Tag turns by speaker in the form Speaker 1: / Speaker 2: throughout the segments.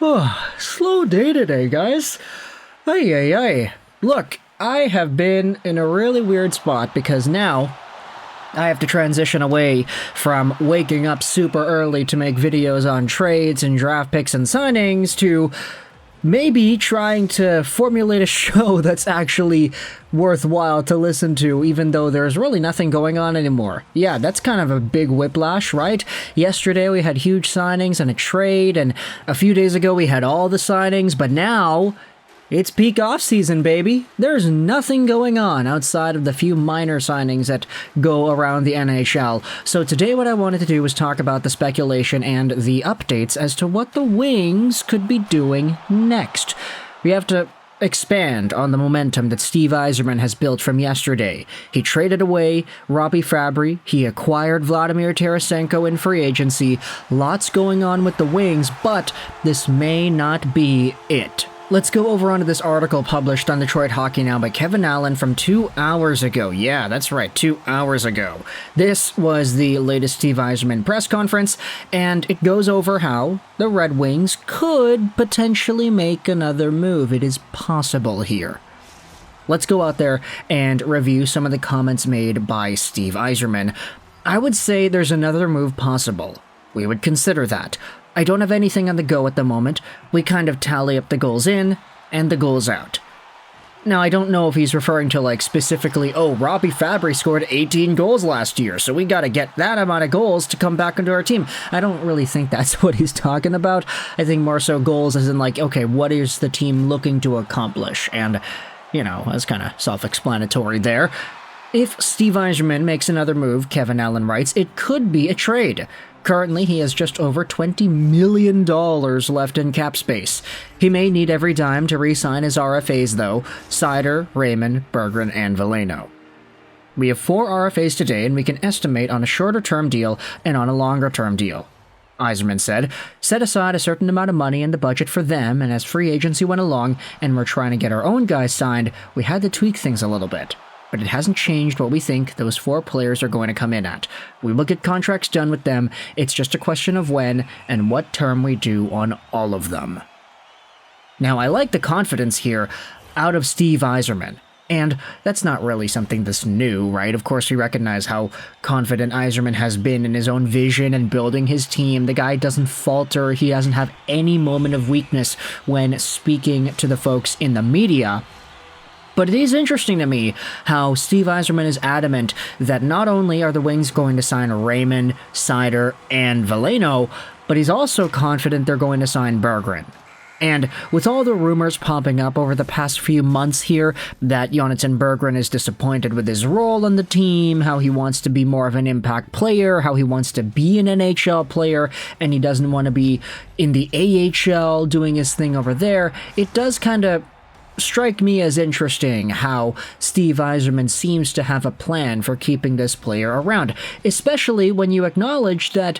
Speaker 1: Oh, slow day today, guys. Ay. Look, I have been in a really weird spot because now I have to transition away from waking up super early to make videos on trades and draft picks and signings to maybe trying to formulate a show that's actually worthwhile to listen to, even though there's really nothing going on anymore. Yeah, that's kind of a big whiplash, right? Yesterday we had huge signings and a trade, and a few days ago we had all the signings, but now it's peak off-season, baby. There's nothing going on outside of the few minor signings that go around the NHL. So today what I wanted to do was talk about the speculation and the updates as to what the Wings could be doing next. We have to expand on the momentum that Steve Yzerman has built from yesterday. He traded away Robby Fabbri, he acquired Vladimir Tarasenko in free agency. Lots going on with the Wings, but this may not be it. Let's go over onto this article published on Detroit Hockey Now by Kevin Allen from 2 hours ago. Yeah, that's right, 2 hours ago. This was the latest Steve Yzerman press conference, and it goes over how the Red Wings could potentially make another move. It is possible here. Let's go out there and review some of the comments made by Steve Yzerman. I would say there's another move possible. We would consider that. I don't have anything on the go at the moment. We kind of tally up the goals in and the goals out. Now, I don't know if he's referring to, like, specifically, oh, Robby Fabbri scored 18 goals last year, so we gotta get that amount of goals to come back into our team. I don't really think that's what he's talking about. I think more so goals as in, like, okay, what is the team looking to accomplish? And, you know, that's kind of self-explanatory there. If Steve Yzerman makes another move, Kevin Allen writes, it could be a trade. Currently, he has just over $20 million left in cap space. He may need every dime to re-sign his RFAs, though: Seider, Raymond, Berggren, and Veleno. We have 4 RFAs today, and we can estimate on a shorter-term deal and on a longer-term deal. Yzerman said, set aside a certain amount of money in the budget for them, and as free agency went along and we're trying to get our own guys signed, we had to tweak things a little bit. But it hasn't changed what we think those 4 players are going to come in at. We will get contracts done with them. It's just a question of when and what term we do on all of them. Now, I like the confidence here out of Steve Yzerman. And that's not really something that's new, right? Of course, we recognize how confident Yzerman has been in his own vision and building his team. The guy doesn't falter. He doesn't have any moment of weakness when speaking to the folks in the media. But it is interesting to me how Steve Yzerman is adamant that not only are the Wings going to sign Raymond, Seider, and Veleno, but he's also confident they're going to sign Berggren. And with all the rumors popping up over the past few months here that Jonathan Berggren is disappointed with his role on the team, how he wants to be more of an impact player, how he wants to be an NHL player, and he doesn't want to be in the AHL doing his thing over there, it does kind of strike me as interesting how Steve Yzerman seems to have a plan for keeping this player around, especially when you acknowledge that,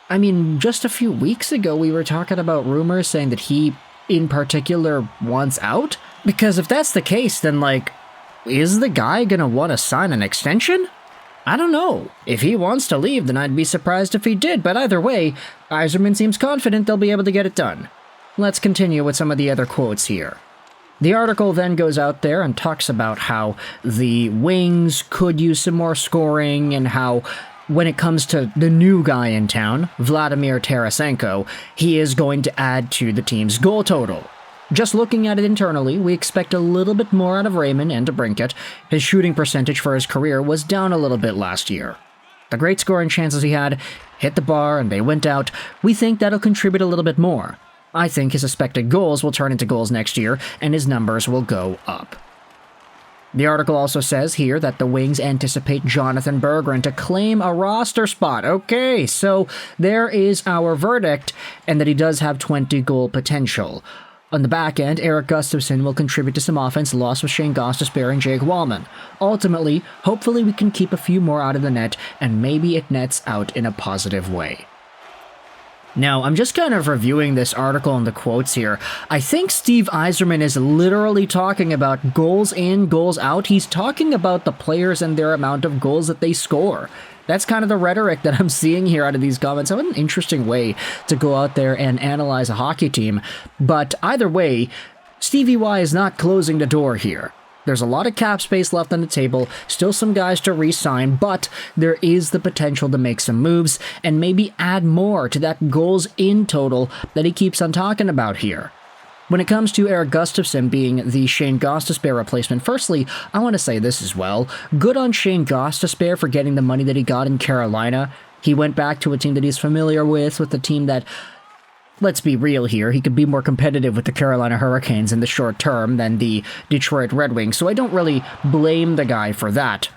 Speaker 1: I mean, just a few weeks ago we were talking about rumors saying that he, in particular, wants out? Because if that's the case, then, like, is the guy gonna want to sign an extension? I don't know. If he wants to leave, then I'd be surprised if he did, but either way, Yzerman seems confident they'll be able to get it done. Let's continue with some of the other quotes here. The article then goes out there and talks about how the Wings could use some more scoring and how, when it comes to the new guy in town, Vladimir Tarasenko, he is going to add to the team's goal total. Just looking at it internally, we expect a little bit more out of Raymond and DeBrincat. His shooting percentage for his career was down a little bit last year. The great scoring chances he had hit the bar and they went out. We think that'll contribute a little bit more. I think his expected goals will turn into goals next year, and his numbers will go up. The article also says here that the Wings anticipate Jonathan Berggren to claim a roster spot. Okay, so there is our verdict, and that he does have 20-goal potential. On the back end, Erik Gustafsson will contribute to some offense lost with Shane Gostisbehere and Jake Wallman. Ultimately, hopefully we can keep a few more out of the net, and maybe it nets out in a positive way. Now, I'm just kind of reviewing this article and the quotes here. I think Steve Yzerman is literally talking about goals in, goals out. He's talking about the players and their amount of goals that they score. That's kind of the rhetoric that I'm seeing here out of these comments. What an interesting way to go out there and analyze a hockey team. But either way, Stevie Y is not closing the door here. There's a lot of cap space left on the table, still some guys to re-sign, but there is the potential to make some moves and maybe add more to that goals in total that he keeps on talking about here. When it comes to Erik Gustafsson being the Shane Gostisbehere replacement, firstly, I want to say this as well. Good on Shane Gostisbehere for getting the money that he got in Carolina. He went back to a team that he's familiar with a team that, let's be real here, he could be more competitive with the Carolina Hurricanes in the short term than the Detroit Red Wings, so I don't really blame the guy for that.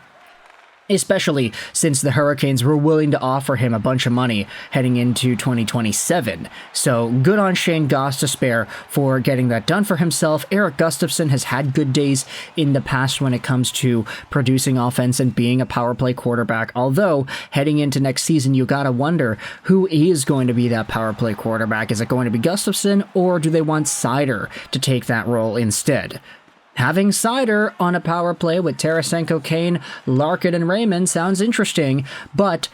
Speaker 1: Especially since the Hurricanes were willing to offer him a bunch of money heading into 2027. So good on Shane Gostisbehere for getting that done for himself. Erik Gustafsson has had good days in the past when it comes to producing offense and being a power play quarterback. Although, heading into next season, you gotta wonder who is going to be that power play quarterback. Is it going to be Gustafsson, or do they want Seider to take that role instead? Having Seider on a power play with Tarasenko, Kane, Larkin, and Raymond sounds interesting, but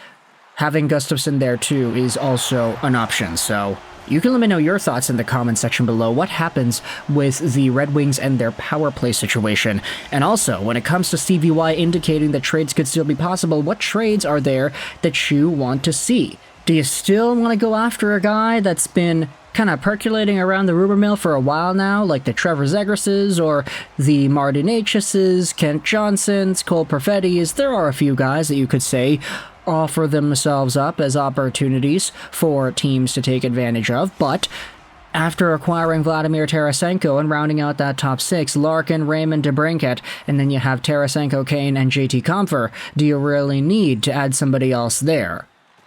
Speaker 1: having Gustafsson there too is also an option. So you can let me know your thoughts in the comment section below. What happens with the Red Wings and their power play situation? And also, when it comes to Stevie Y indicating that trades could still be possible, what trades are there that you want to see? Do you still want to go after a guy that's been kind of percolating around the rumor mill for a while now, like the Trevor Zegerases or the Martin Necas's, Kent Johnson's, Cole Perfetti's? There are a few guys that you could say offer themselves up as opportunities for teams to take advantage of, but after acquiring Vladimir Tarasenko and rounding out that top six, Larkin, Raymond, DeBrincat, and then you have Tarasenko, Kane, and JT Compher, do you really need to add somebody else there?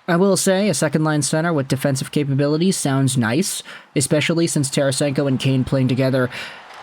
Speaker 1: I will say, a second-line center with defensive capabilities sounds nice, especially since Tarasenko and Kane playing together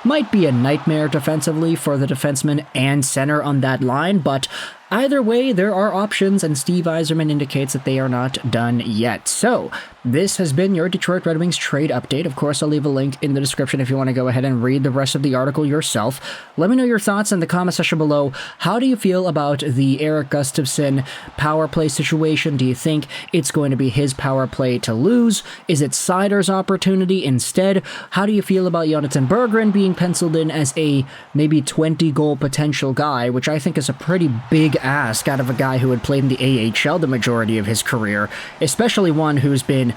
Speaker 1: might be a nightmare defensively for the defenseman and center on that line, but either way, there are options, and Steve Yzerman indicates that they are not done yet. So, this has been your Detroit Red Wings trade update. Of course, I'll leave a link in the description if you want to go ahead and read the rest of the article yourself. Let me know your thoughts in the comment section below. How do you feel about the Erik Gustafsson power play situation? Do you think it's going to be his power play to lose? Is it Seider's opportunity instead? How do you feel about Jonathan Berggren being penciled in as a maybe 20-goal potential guy, which I think is a pretty big ask out of a guy who had played in the AHL the majority of his career, especially one who's been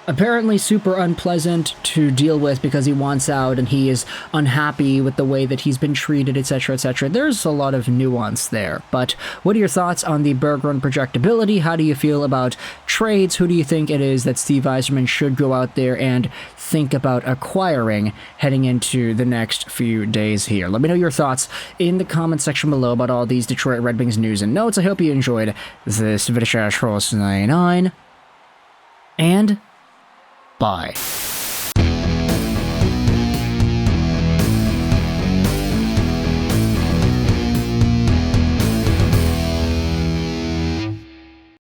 Speaker 1: apparently super unpleasant to deal with because he wants out and he is unhappy with the way that he's been treated, etc., etc. There's a lot of nuance there. But what are your thoughts on the Berggren projectability? How do you feel about trades? Who do you think it is that Steve Yzerman should go out there and think about acquiring heading into the next few days here? Let me know your thoughts in the comment section below about all these Detroit Red Wings news and notes. I hope you enjoyed this video. And bye.